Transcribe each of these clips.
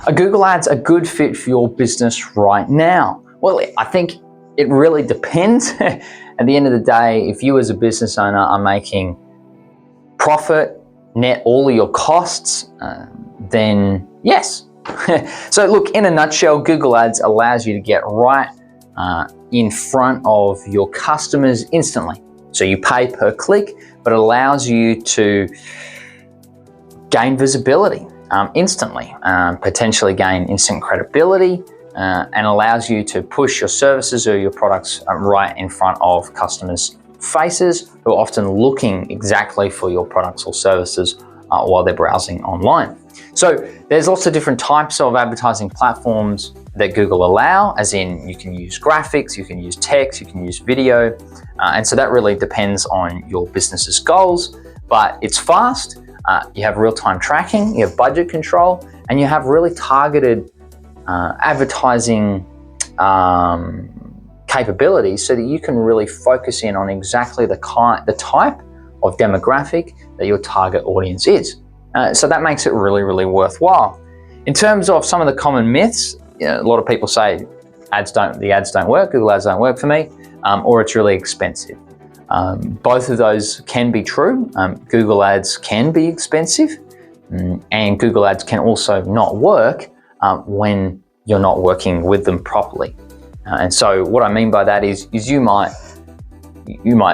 Are Google Ads a good fit for your business right now? Well, I think it really depends. At the end of the day, if you as a business owner are making profit, net all of your costs, then yes. So look, in a nutshell, Google Ads allows you to get right in front of your customers instantly. So you pay per click, but it allows you to gain visibility instantly, potentially gain instant credibility, and allows you to push your services or your products right in front of customers' faces who are often looking exactly for your products or services while they're browsing online. So there's lots of different types of advertising platforms that Google allow, as in you can use graphics, you can use text, you can use video, and so that really depends on your business's goals, but it's fast. You have real-time tracking, you have budget control, and you have really targeted advertising capabilities so that you can really focus in on exactly the type of demographic that your target audience is. So that makes it really, really worthwhile. In terms of some of the common myths, a lot of people say the ads don't work, Google Ads don't work for me, or it's really expensive. Both of those can be true. Google Ads can be expensive, and Google Ads can also not work when you're not working with them properly. And so what I mean by that is you might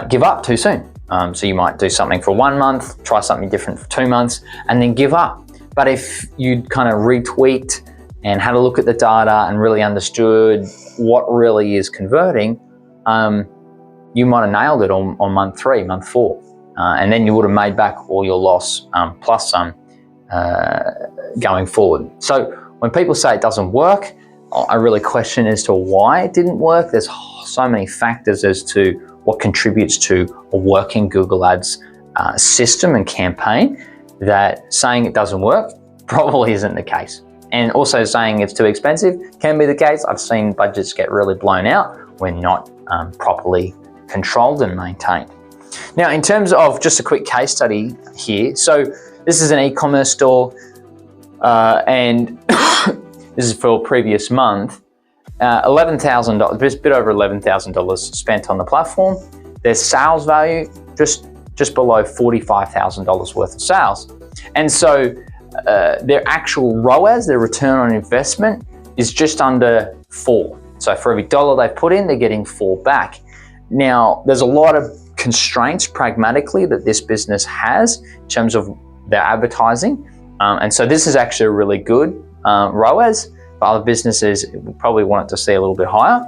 give up too soon. So you might do something for 1 month, try something different for 2 months, and then give up. But if you kind of retweaked and had a look at the data and really understood what really is converting, you might have nailed it on month 3, month 4. And then you would have made back all your loss plus some going forward. So when people say it doesn't work, I really question as to why it didn't work. There's so many factors as to what contributes to a working Google Ads system and campaign that saying it doesn't work probably isn't the case. And also saying it's too expensive can be the case. I've seen budgets get really blown out when not properly controlled and maintained. Now, in terms of just a quick case study here, so this is an e-commerce store and this is for a previous month. $11,000, just a bit over $11,000 spent on the platform. Their sales value just below $45,000 worth of sales. And so their actual ROAS, their return on investment, is just under 4. So for every dollar they put in, they're getting 4 back. Now, there's a lot of constraints pragmatically that this business has in terms of their advertising. And so this is actually a really good ROAS. For other businesses, we probably want it to see a little bit higher.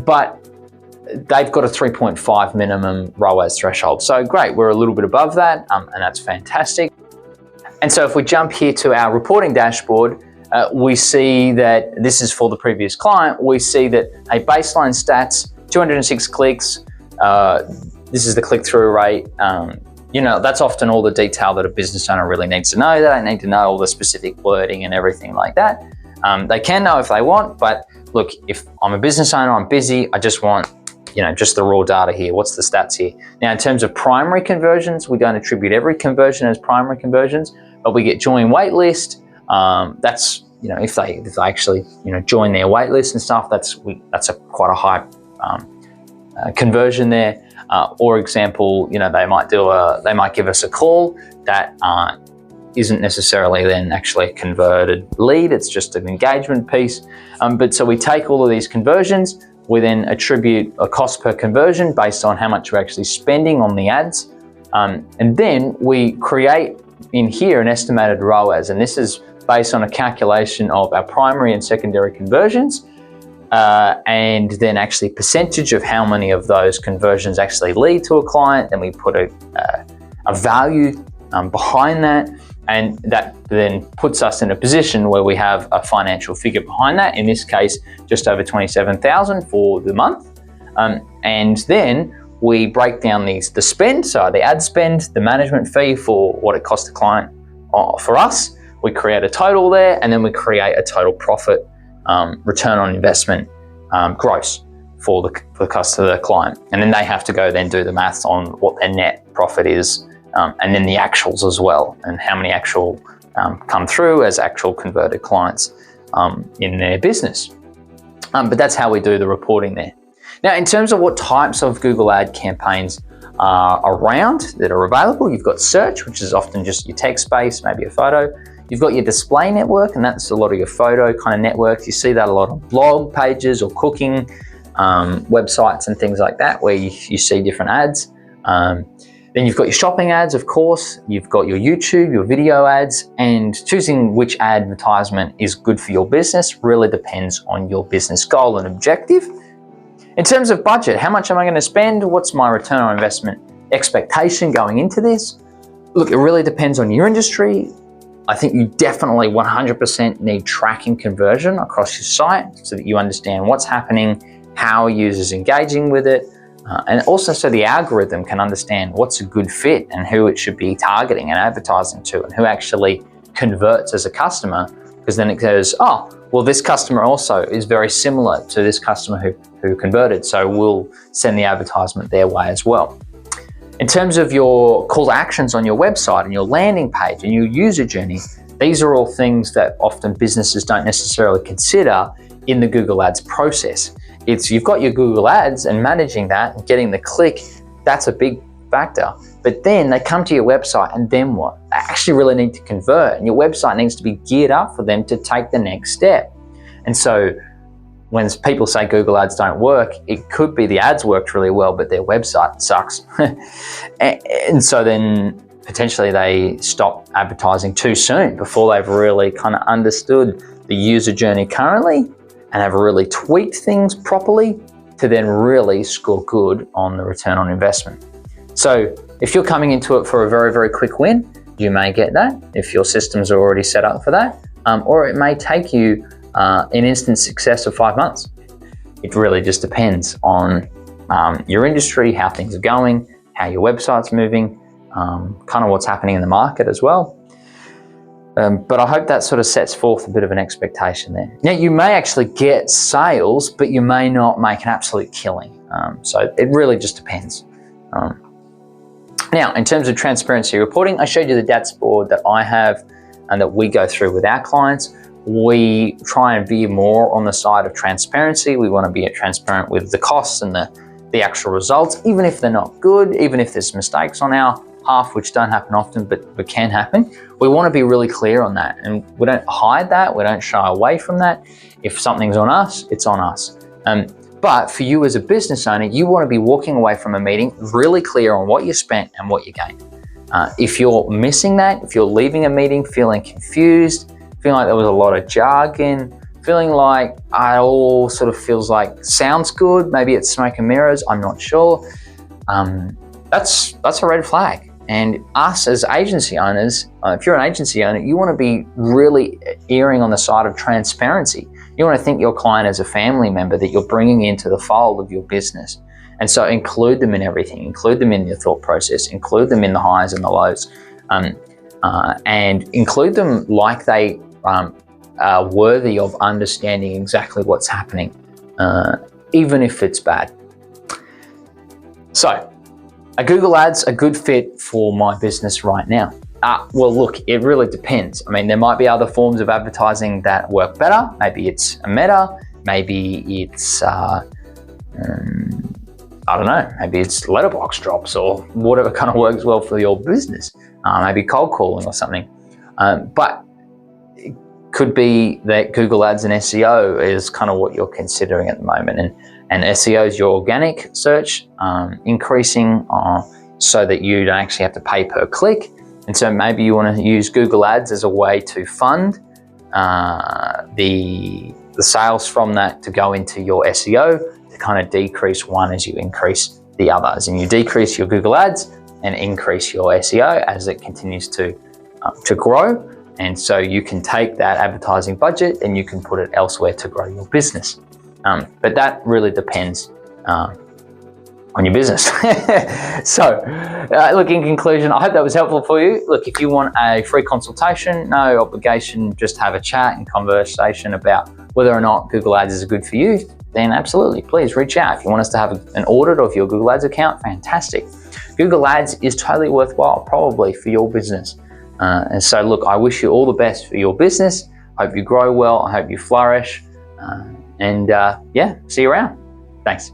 But they've got a 3.5 minimum ROAS threshold. So great, we're a little bit above that, and that's fantastic. And so if we jump here to our reporting dashboard, we see that this is for the previous client. We see that baseline stats, 206 clicks. This is the click-through rate. That's often all the detail that a business owner really needs to know. They don't need to know all the specific wording and everything like that. They can know if they want, but look, if I'm a business owner, I'm busy, I just want, just the raw data here. What's the stats here? Now, in terms of primary conversions, we don't attribute every conversion as primary conversions, but we get join waitlist. That's, if they actually, join their waitlist and stuff, that's quite a high conversion there. Or example, they might give us a call that isn't necessarily then actually a converted lead. It's just an engagement piece. But so we take all of these conversions, we then attribute a cost per conversion based on how much we're actually spending on the ads. And then we create in here an estimated ROAS. And this is based on a calculation of our primary and secondary conversions. And then actually percentage of how many of those conversions actually lead to a client. Then we put a value behind that, and that then puts us in a position where we have a financial figure behind that. In this case, just over $27,000 for the month. And then we break down the spend, so the ad spend, the management fee for what it costs the client for us. We create a total there, and then we create a total profit return on investment gross for the customer, the client. And then they have to go then do the maths on what their net profit is, and then the actuals as well, and how many actual come through as actual converted clients in their business. But that's how we do the reporting there. Now, in terms of what types of Google ad campaigns are around that are available, you've got search, which is often just your text space, maybe a photo. You've got your display network, and that's a lot of your photo kind of networks. You see that a lot on blog pages or cooking websites and things like that, where you see different ads. Then you've got your shopping ads, of course. You've got your YouTube, your video ads, and choosing which advertisement is good for your business really depends on your business goal and objective. In terms of budget, how much am I going to spend? What's my return on investment expectation going into this? Look, it really depends on your industry. I think you definitely 100% need tracking conversion across your site so that you understand what's happening, how a user's engaging with it, and also so the algorithm can understand what's a good fit and who it should be targeting and advertising to and who actually converts as a customer, because then it goes, oh, well, this customer also is very similar to this customer who converted, so we'll send the advertisement their way as well. In terms of your call to actions on your website and your landing page and your user journey, these are all things that often businesses don't necessarily consider in the Google Ads process. You've got your Google Ads and managing that and getting the click, that's a big factor. But then they come to your website and then what? They actually really need to convert, and your website needs to be geared up for them to take the next step. And so when people say Google Ads don't work, it could be the ads worked really well, but their website sucks. and so then potentially they stop advertising too soon before they've really kind of understood the user journey currently and have really tweaked things properly to then really score good on the return on investment. So if you're coming into it for a very, very quick win, you may get that if your systems are already set up for that, or it may take you an instant success of 5 months. It really just depends on your industry, how things are going, how your website's moving, kind of what's happening in the market as well. But I hope that sort of sets forth a bit of an expectation there. Now, you may actually get sales, but you may not make an absolute killing. So it really just depends. Now, in terms of transparency reporting, I showed you the dashboard that I have and that we go through with our clients. We try and be more on the side of transparency. We want to be transparent with the costs and the actual results, even if they're not good, even if there's mistakes on our half, which don't happen often, but can happen. We want to be really clear on that, and we don't hide that. We don't shy away from that. If something's on us, it's on us. But for you as a business owner, you want to be walking away from a meeting really clear on what you spent and what you gained. If you're missing that, if you're leaving a meeting feeling confused, feeling like there was a lot of jargon, feeling like it all sort of feels like sounds good, maybe it's smoke and mirrors, I'm not sure, that's a red flag. And us as agency owners, if you're an agency owner, you want to be really erring on the side of transparency. You want to think your client as a family member that you're bringing into the fold of your business. And so include them in everything, include them in your thought process, include them in the highs and the lows, and include them like they are worthy of understanding exactly what's happening, even if it's bad. So, are Google Ads a good fit for my business right now? Well, look, it really depends. I mean, there might be other forms of advertising that work better. Maybe it's a Meta, maybe it's, I don't know, maybe it's letterbox drops or whatever kind of works well for your business. Maybe cold calling or something. But it could be that Google Ads and SEO is kind of what you're considering at the moment. And SEO is your organic search, increasing so that you don't actually have to pay per click. And so maybe you want to use Google Ads as a way to fund the sales from that to go into your SEO to kind of decrease one as you increase the others. And you decrease your Google Ads and increase your SEO as it continues to grow. And so you can take that advertising budget and you can put it elsewhere to grow your business. But that really depends on your business. So, look, in conclusion, I hope that was helpful for you. Look, if you want a free consultation, no obligation, just have a chat and conversation about whether or not Google Ads is good for you, then absolutely, please reach out. If you want us to have an audit of your Google Ads account, fantastic. Google Ads is totally worthwhile, probably, for your business. And so look, I wish you all the best for your business. I hope you grow well. I hope you flourish. Yeah, see you around. Thanks.